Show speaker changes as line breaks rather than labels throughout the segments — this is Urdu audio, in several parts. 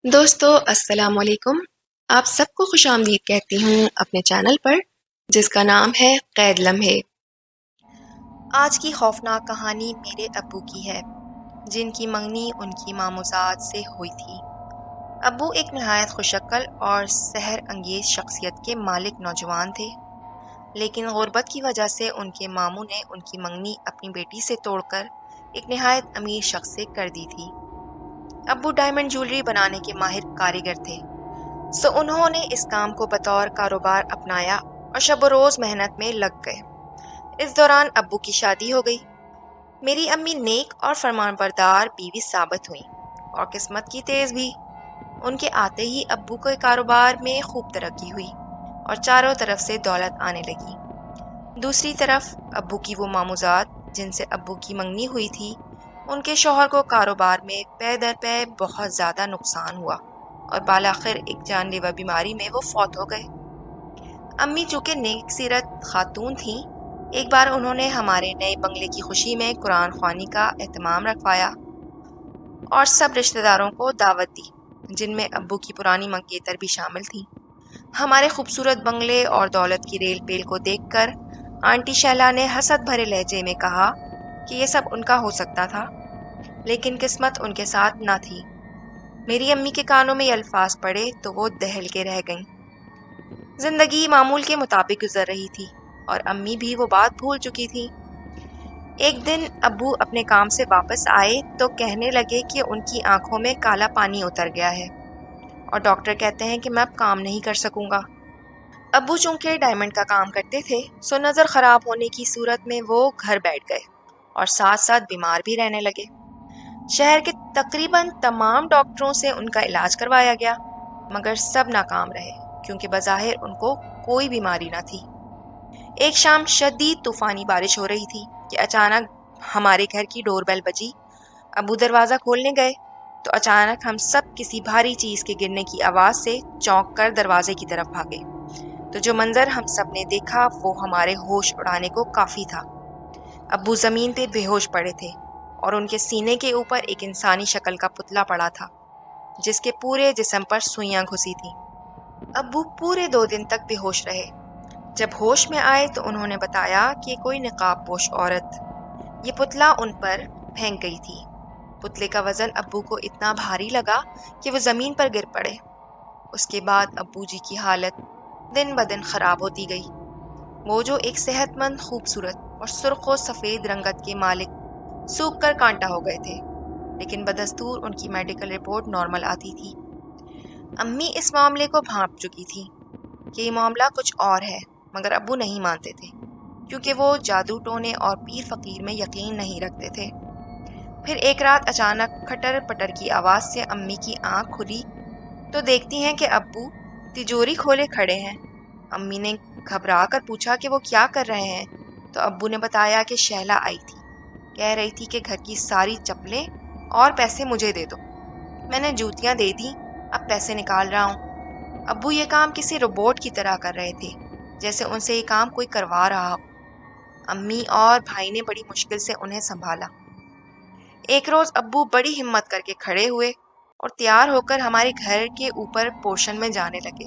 دوستو السلام علیکم۔ آپ سب کو خوش آمدید کہتی ہوں اپنے چینل پر جس کا نام ہے قید لمحے۔ آج کی خوفناک کہانی میرے ابو کی ہے جن کی منگنی ان کی ماموزاد سے ہوئی تھی۔ ابو ایک نہایت خوششکل اور سحر انگیز شخصیت کے مالک نوجوان تھے، لیکن غربت کی وجہ سے ان کے ماموں نے ان کی منگنی اپنی بیٹی سے توڑ کر ایک نہایت امیر شخص سے کر دی تھی۔ ابو ڈائمنڈ جیولری بنانے کے ماہر کاریگر تھے، سو انہوں نے اس کام کو بطور کاروبار اپنایا اور شب و روز محنت میں لگ گئے۔ اس دوران ابو کی شادی ہو گئی۔ میری امی نیک اور فرمان بردار بیوی ثابت ہوئیں اور قسمت کی تیز بھی۔ ان کے آتے ہی ابو کے کاروبار میں خوب ترقی ہوئی اور چاروں طرف سے دولت آنے لگی۔ دوسری طرف ابو کی وہ ماموزاد جن سے ابو کی منگنی ہوئی تھی، ان کے شوہر کو کاروبار میں پے در پے بہت زیادہ نقصان ہوا اور بالآخر ایک جان لیوا بیماری میں وہ فوت ہو گئے۔ امی چونکہ نیک سیرت خاتون تھیں، ایک بار انہوں نے ہمارے نئے بنگلے کی خوشی میں قرآن خوانی کا اہتمام رکھوایا اور سب رشتہ داروں کو دعوت دی جن میں ابو کی پرانی منگیتر بھی شامل تھی۔ ہمارے خوبصورت بنگلے اور دولت کی ریل پیل کو دیکھ کر آنٹی شیلا نے حسد بھرے لہجے میں کہا کہ یہ سب ان کا ہو سکتا تھا، لیکن قسمت ان کے ساتھ نہ تھی۔ میری امی کے کانوں میں یہ الفاظ پڑے تو وہ دہل کے رہ گئیں۔ زندگی معمول کے مطابق گزر رہی تھی اور امی بھی وہ بات بھول چکی تھی۔ ایک دن ابو اپنے کام سے واپس آئے تو کہنے لگے کہ ان کی آنکھوں میں کالا پانی اتر گیا ہے اور ڈاکٹر کہتے ہیں کہ میں اب کام نہیں کر سکوں گا۔ ابو چونکہ ڈائمنڈ کا کام کرتے تھے، سو نظر خراب ہونے کی صورت میں وہ گھر بیٹھ گئے اور ساتھ ساتھ بیمار بھی رہنے لگے۔ شہر کے تقریباً تمام ڈاکٹروں سے ان کا علاج کروایا گیا، مگر سب ناکام رہے کیونکہ بظاہر ان کو کوئی بیماری نہ تھی۔ ایک شام شدید طوفانی بارش ہو رہی تھی کہ اچانک ہمارے گھر کی ڈور بیل بجی۔ ابو دروازہ کھولنے گئے تو اچانک ہم سب کسی بھاری چیز کے گرنے کی آواز سے چونک کر دروازے کی طرف بھاگے تو جو منظر ہم سب نے دیکھا وہ ہمارے ہوش اڑانے کو کافی تھا۔ ابو زمین پہ بے ہوش پڑے تھے اور ان کے سینے کے اوپر ایک انسانی شکل کا پتلا پڑا تھا جس کے پورے جسم پر سوئیاں گھسی تھیں۔ ابو پورے 2 دن تک بے ہوش رہے۔ جب ہوش میں آئے تو انہوں نے بتایا کہ کوئی نقاب پوش عورت یہ پتلا ان پر پھینک گئی تھی۔ پتلے کا وزن ابو کو اتنا بھاری لگا کہ وہ زمین پر گر پڑے۔ اس کے بعد ابو جی کی حالت دن بدن خراب ہوتی گئی۔ وہ جو ایک صحت مند، خوبصورت اور سرخ و سفید رنگت کے مالک سوکھ کر کانٹا ہو گئے تھے، لیکن بدستور ان کی میڈیکل رپورٹ نارمل آتی تھی۔ امی اس معاملے کو بھانپ چکی تھی کہ یہ معاملہ کچھ اور ہے، مگر ابو نہیں مانتے تھے کیونکہ وہ جادو ٹونے اور پیر فقیر میں یقین نہیں رکھتے تھے۔ پھر ایک رات اچانک کھٹر پٹر کی آواز سے امی کی آنکھ کھلی تو دیکھتی ہیں کہ ابو تجوری کھولے کھڑے ہیں۔ امی نے گھبرا کر پوچھا کہ وہ کیا کر رہے ہیں تو ابو نے بتایا کہ شہلا آئی تھی، کہہ رہی تھی کہ گھر کی ساری چپلیں اور پیسے مجھے دے دو۔ میں نے جوتیاں دے دیں، اب پیسے نکال رہا ہوں۔ ابو یہ کام کسی روبوٹ کی طرح کر رہے تھے، جیسے ان سے یہ کام کوئی کروا رہا ہو۔ امی اور بھائی نے بڑی مشکل سے انہیں سنبھالا۔ ایک روز ابو بڑی ہمت کر کے کھڑے ہوئے اور تیار ہو کر ہمارے گھر کے اوپر پورشن میں جانے لگے۔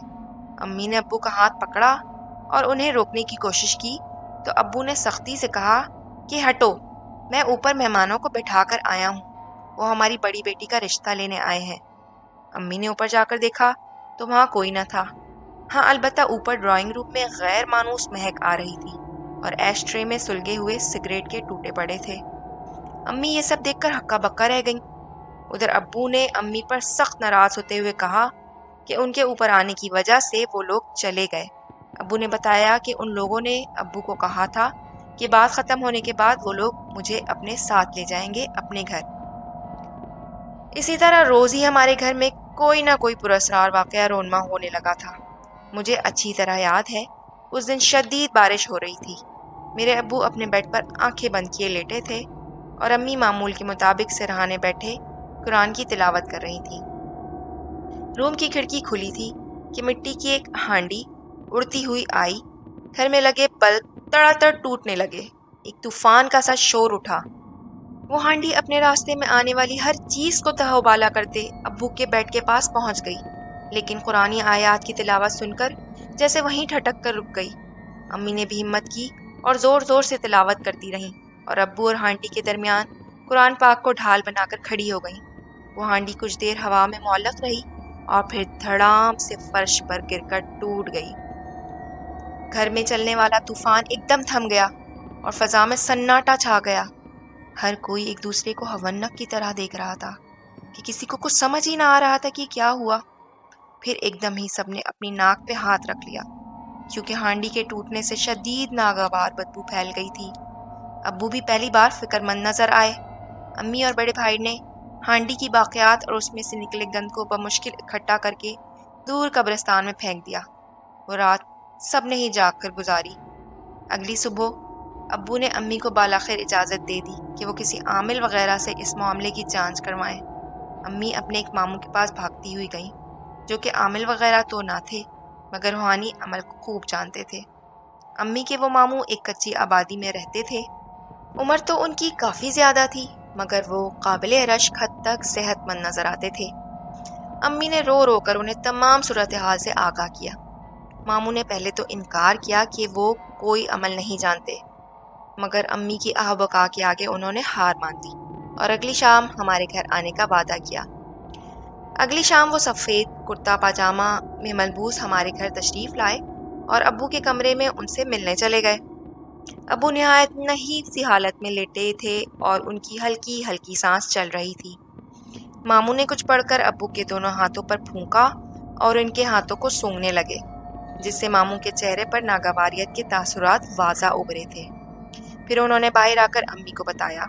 امی نے ابو کا ہاتھ پکڑا اور انہیں روکنے کی کوشش کی تو ابو نے سختی سے کہا کہ ہٹو، میں اوپر مہمانوں کو بٹھا کر آیا ہوں، وہ ہماری بڑی بیٹی کا رشتہ لینے آئے ہیں۔ امی نے اوپر جا کر دیکھا تو وہاں کوئی نہ تھا۔ ہاں البتہ اوپر ڈرائنگ روم میں غیر مانوس مہک آ رہی تھی اور ایش ٹرے میں سلگے ہوئے سگریٹ کے ٹوٹے پڑے تھے۔ امی یہ سب دیکھ کر ہکا بکا رہ گئیں۔ ادھر ابو نے امی پر سخت ناراض ہوتے ہوئے کہا کہ ان کے اوپر آنے کی وجہ سے وہ لوگ چلے گئے۔ ابو نے بتایا کہ ان لوگوں نے ابو کو کہا تھا کہ بات ختم ہونے کے بعد وہ لوگ مجھے اپنے ساتھ لے جائیں گے اپنے گھر۔ اسی طرح روز ہی ہمارے گھر میں کوئی نہ کوئی پراسرار واقعہ رونما ہونے لگا تھا۔ مجھے اچھی طرح یاد ہے اس دن شدید بارش ہو رہی تھی۔ میرے ابو اپنے بیڈ پر آنکھیں بند کیے لیٹے تھے اور امی معمول کے مطابق سرہانے بیٹھے قرآن کی تلاوت کر رہی تھیں۔ روم کی کھڑکی کھلی تھی کہ مٹی کی ایک ہانڈی اڑتی ہوئی آئی۔ گھر میں لگے بلب تڑا تڑ ٹوٹنے لگے۔ ایک طوفان کا سا شور اٹھا۔ وہ ہانڈی اپنے راستے میں آنے والی ہر چیز کو تہوبالا کرتے ابو کے بیڈ کے پاس پہنچ گئی، لیکن قرآنی آیات کی تلاوت سن کر جیسے وہیں ٹھٹک کر رک گئی۔ امی نے بھی ہمت کی اور زور زور سے تلاوت کرتی رہیں، اور ابو اور ہانڈی کے درمیان قرآن پاک کو ڈھال بنا کر کھڑی ہو گئیں۔ وہ ہانڈی کچھ دیر ہوا میں معلق رہی اور پھر دھڑام سے فرش پر گر کر ٹوٹ گئی۔ گھر میں چلنے والا طوفان ایک دم تھم گیا اور فضا میں سناٹا چھا گیا۔ ہر کوئی ایک دوسرے کو ہونک کی طرح دیکھ رہا تھا کہ کسی کو کچھ سمجھ ہی نہ آ رہا تھا کہ کیا ہوا۔ پھر ایک دم ہی سب نے اپنی ناک پہ ہاتھ رکھ لیا، کیونکہ ہانڈی کے ٹوٹنے سے شدید ناگوار بدبو پھیل گئی تھی۔ ابو بھی پہلی بار فکر مند نظر آئے۔ امی اور بڑے بھائی نے ہانڈی کی باقیات اور اس میں سے نکلے گند کو بمشکل اکٹھا کر کے دور قبرستان میں پھینک دیا۔ وہ رات سب نے ہی جاگ کر گزاری۔ اگلی صبح ابو نے امی کو بالاخر اجازت دے دی کہ وہ کسی عامل وغیرہ سے اس معاملے کی جانچ کروائیں۔ امی اپنے ایک ماموں کے پاس بھاگتی ہوئی گئیں، جو کہ عامل وغیرہ تو نہ تھے مگر روحانی عمل کو خوب جانتے تھے۔ امی کے وہ ماموں ایک کچی آبادی میں رہتے تھے۔ عمر تو ان کی کافی زیادہ تھی مگر وہ قابل رشک حد تک صحت مند نظر آتے تھے۔ امی نے رو رو کر انہیں تمام صورتحال سے آگاہ کیا۔ ماموں نے پہلے تو انکار کیا کہ وہ کوئی عمل نہیں جانتے، مگر امی کی آہ بکا کے آگے انہوں نے ہار مان دی اور اگلی شام ہمارے گھر آنے کا وعدہ کیا۔ اگلی شام وہ سفید کرتا پاجامہ میں ملبوس ہمارے گھر تشریف لائے اور ابو کے کمرے میں ان سے ملنے چلے گئے۔ ابو نہایت نحیف سی حالت میں لیٹے تھے اور ان کی ہلکی ہلکی سانس چل رہی تھی۔ ماموں نے کچھ پڑھ کر ابو کے دونوں ہاتھوں پر پھونکا اور ان کے ہاتھوں کو سونگھنے لگے، جس سے ماموں کے چہرے پر ناگواریت کے تاثرات واضح ابھرے تھے۔ پھر انہوں نے باہر آ کر امی کو بتایا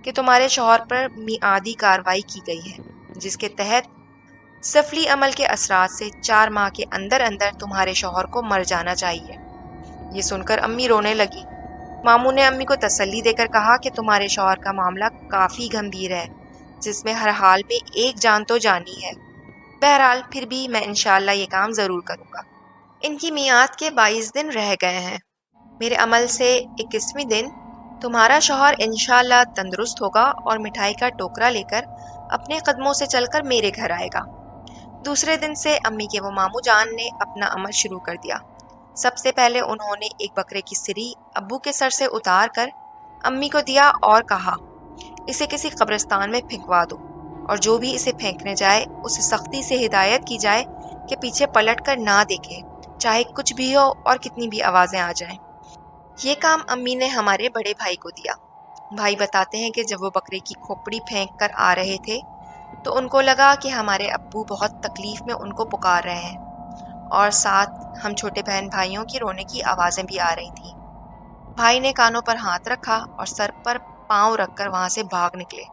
کہ تمہارے شوہر پر میعادی کارروائی کی گئی ہے، جس کے تحت سفلی عمل کے اثرات سے 4 ماہ کے اندر اندر تمہارے شوہر کو مر جانا چاہیے۔ یہ سن کر امی رونے لگی۔ ماموں نے امی کو تسلی دے کر کہا کہ تمہارے شوہر کا معاملہ کافی گمبھیر ہے، جس میں ہر حال میں ایک جان تو جانی ہے۔ بہرحال پھر بھی میں انشاءاللہ یہ کام ضرور کروں گا۔ ان کی میعاد کے 22 دن رہ گئے ہیں۔ میرے عمل سے 21ویں دن تمہارا شوہر انشاءاللہ تندرست ہوگا اور مٹھائی کا ٹوکرا لے کر اپنے قدموں سے چل کر میرے گھر آئے گا۔ دوسرے دن سے امی کے وہ ماموں جان نے اپنا عمل شروع کر دیا۔ سب سے پہلے انہوں نے ایک بکرے کی سری ابو کے سر سے اتار کر امی کو دیا اور کہا، اسے کسی قبرستان میں پھینکوا دو، اور جو بھی اسے پھینکنے جائے اسے سختی سے ہدایت کی جائے کہ پیچھے پلٹ کر نہ دیکھے، چاہے کچھ بھی ہو اور کتنی بھی آوازیں آ جائیں۔ یہ کام امی نے ہمارے بڑے بھائی کو دیا۔ بھائی بتاتے ہیں کہ جب وہ بکرے کی کھوپڑی پھینک کر آ رہے تھے تو ان کو لگا کہ ہمارے ابو بہت تکلیف میں ان کو پکار رہے ہیں، اور ساتھ ہم چھوٹے بہن بھائیوں کی رونے کی آوازیں بھی آ رہی تھیں۔ بھائی نے کانوں پر ہاتھ رکھا اور سر پر پاؤں رکھ کر وہاں سے بھاگ نکلے۔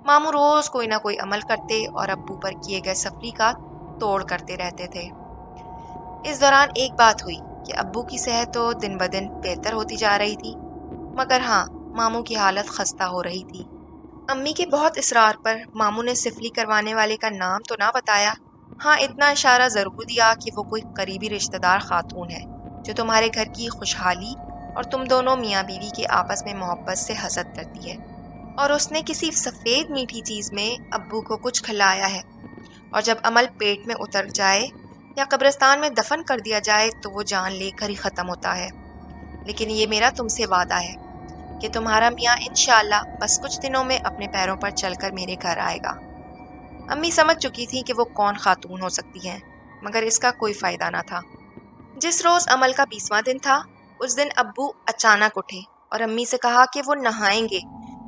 ماموں روز کوئی نہ کوئی عمل کرتے اور ابو پر کیے گئے سفری کا توڑ کرتے رہتے تھے۔ اس دوران ایک بات ہوئی کہ ابو کی صحت تو دن بدن بہتر ہوتی جا رہی تھی، مگر ہاں ماموں کی حالت خستہ ہو رہی تھی۔ امی کے بہت اصرار پر ماموں نے سفلی کروانے والے کا نام تو نہ بتایا، ہاں اتنا اشارہ ضرور دیا کہ وہ کوئی قریبی رشتہ دار خاتون ہے جو تمہارے گھر کی خوشحالی اور تم دونوں میاں بیوی کے آپس میں محبت سے حسد کرتی ہے، اور اس نے کسی سفید میٹھی چیز میں ابو کو کچھ کھلایا ہے، اور جب عمل پیٹ میں اتر جائے یا قبرستان میں دفن کر دیا جائے تو وہ جان لے کر ہی ختم ہوتا ہے۔ لیکن یہ میرا تم سے وعدہ ہے کہ تمہارا میاں انشاءاللہ بس کچھ دنوں میں اپنے پیروں پر چل کر میرے گھر آئے گا۔ امی سمجھ چکی تھی کہ وہ کون خاتون ہو سکتی ہیں، مگر اس کا کوئی فائدہ نہ تھا۔ جس روز عمل کا 20واں دن تھا، اس دن ابو اچانک اٹھے اور امی سے کہا کہ وہ نہائیں گے،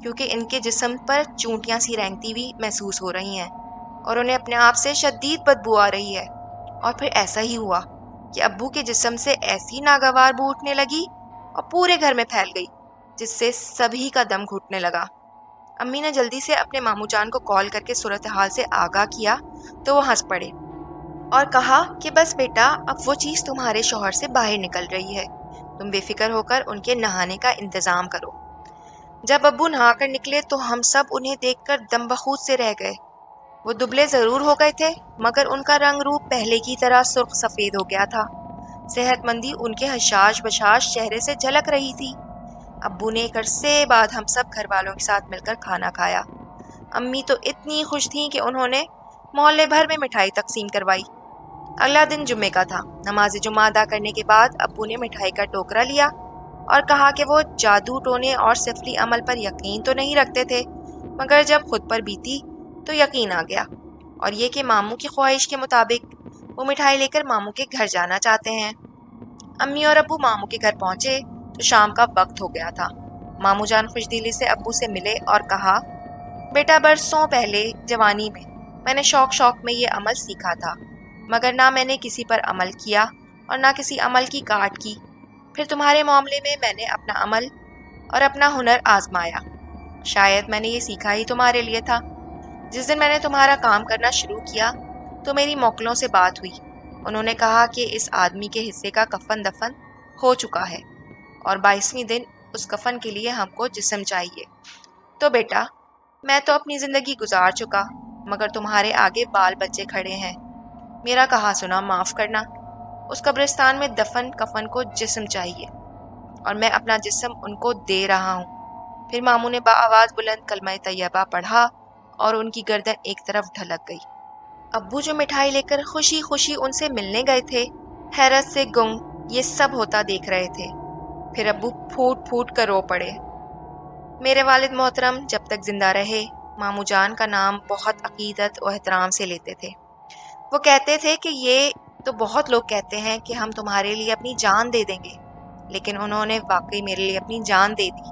کیونکہ ان کے جسم پر چونٹیاں سی رینگتی ہوئی محسوس ہو رہی ہیں اور انہیں اپنے آپ سے شدید بدبو آ رہی ہے۔ اور پھر ایسا ہی ہوا کہ ابو کے جسم سے ایسی ناگوار بو اٹھنے لگی اور پورے گھر میں پھیل گئی، جس سے سبھی کا دم گھٹنے لگا۔ امی نے جلدی سے اپنے ماموں جان کو کال کر کے صورتحال سے آگاہ کیا تو وہ ہنس پڑے اور کہا کہ بس بیٹا، اب وہ چیز تمہارے شوہر سے باہر نکل رہی ہے، تم بے فکر ہو کر ان کے نہانے کا انتظام کرو۔ جب ابو نہا کر نکلے تو ہم سب انہیں دیکھ کر دم بخود سے رہ گئے۔ وہ دبلے ضرور ہو گئے تھے مگر ان کا رنگ روپ پہلے کی طرح سرخ سفید ہو گیا تھا۔ صحت مندی ان کے حشاش بشاش چہرے سے جھلک رہی تھی۔ ابو نے ایک عرصے بعد ہم سب گھر والوں کے ساتھ مل کر کھانا کھایا۔ امی تو اتنی خوش تھیں کہ انہوں نے محلے بھر میں مٹھائی تقسیم کروائی۔ اگلا دن جمعے کا تھا۔ نماز جمعہ ادا کرنے کے بعد ابو نے مٹھائی کا ٹوکرا لیا اور کہا کہ وہ جادو ٹونے اور سفری عمل پر یقین تو نہیں رکھتے تھے، مگر جب خود پر بیتی تو یقین آ گیا، اور یہ کہ ماموں کی خواہش کے مطابق وہ مٹھائی لے کر ماموں کے گھر جانا چاہتے ہیں۔ امی اور ابو ماموں کے گھر پہنچے تو شام کا وقت ہو گیا تھا۔ ماموں جان خوش دلی سے ابو سے ملے اور کہا، بیٹا برسوں پہلے جوانی میں نے شوق میں یہ عمل سیکھا تھا، مگر نہ میں نے کسی پر عمل کیا اور نہ کسی عمل کی کاٹ کی۔ پھر تمہارے معاملے میں نے اپنا عمل اور اپنا ہنر آزمایا۔ شاید میں نے یہ سیکھا ہی تمہارے لیے تھا۔ جس دن میں نے تمہارا کام کرنا شروع کیا تو میری موکلوں سے بات ہوئی۔ انہوں نے کہا کہ اس آدمی کے حصے کا کفن دفن ہو چکا ہے اور 22ویں دن اس کفن کے لیے ہم کو جسم چاہیے۔ تو بیٹا، میں تو اپنی زندگی گزار چکا، مگر تمہارے آگے بال بچے کھڑے ہیں، میرا کہا سنا معاف کرنا۔ اس قبرستان میں دفن کفن کو جسم چاہیے اور میں اپنا جسم ان کو دے رہا ہوں۔ پھر ماموں نے بآواز بلند کلمہ طیبہ پڑھا اور ان کی گردن ایک طرف ڈھلک گئی۔ ابو جو مٹھائی لے کر خوشی خوشی ان سے ملنے گئے تھے، حیرت سے گنگ یہ سب ہوتا دیکھ رہے تھے۔ پھر ابو پھوٹ پھوٹ کر رو پڑے۔ میرے والد محترم جب تک زندہ رہے ماموں جان کا نام بہت عقیدت و احترام سے لیتے تھے۔ وہ کہتے تھے کہ یہ تو بہت لوگ کہتے ہیں کہ ہم تمہارے لیے اپنی جان دے دیں گے، لیکن انہوں نے واقعی میرے لیے اپنی جان دے دی۔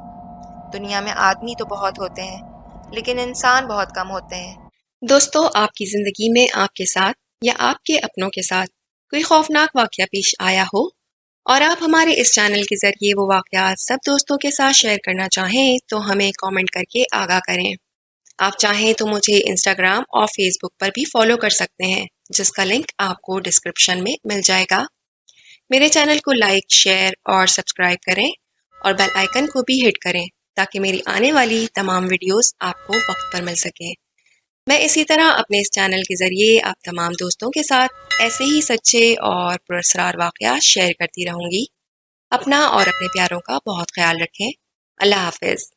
دنیا میں آدمی تو بہت ہوتے ہیں، لیکن انسان بہت کم ہوتے ہیں۔ دوستو، آپ کی زندگی میں آپ کے ساتھ یا آپ کے اپنوں کے ساتھ کوئی خوفناک واقعہ پیش آیا ہو اور آپ ہمارے اس چینل کے ذریعے وہ واقعات سب دوستوں کے ساتھ شیئر کرنا چاہیں تو ہمیں کامنٹ کر کے آگاہ کریں۔ آپ چاہیں تو مجھے انسٹاگرام اور فیس بک پر بھی فالو کر سکتے ہیں، جس کا لنک آپ کو ڈسکرپشن میں مل جائے گا۔ میرے چینل کو لائک، شیئر اور سبسکرائب کریں اور بیل آئیکن کو بھی ہٹ کریں تاکہ میری آنے والی تمام ویڈیوز آپ کو وقت پر مل سکیں۔ میں اسی طرح اپنے اس چینل کے ذریعے آپ تمام دوستوں کے ساتھ ایسے ہی سچے اور پراسرار واقعات شیئر کرتی رہوں گی۔ اپنا اور اپنے پیاروں کا بہت خیال رکھیں۔ اللہ حافظ۔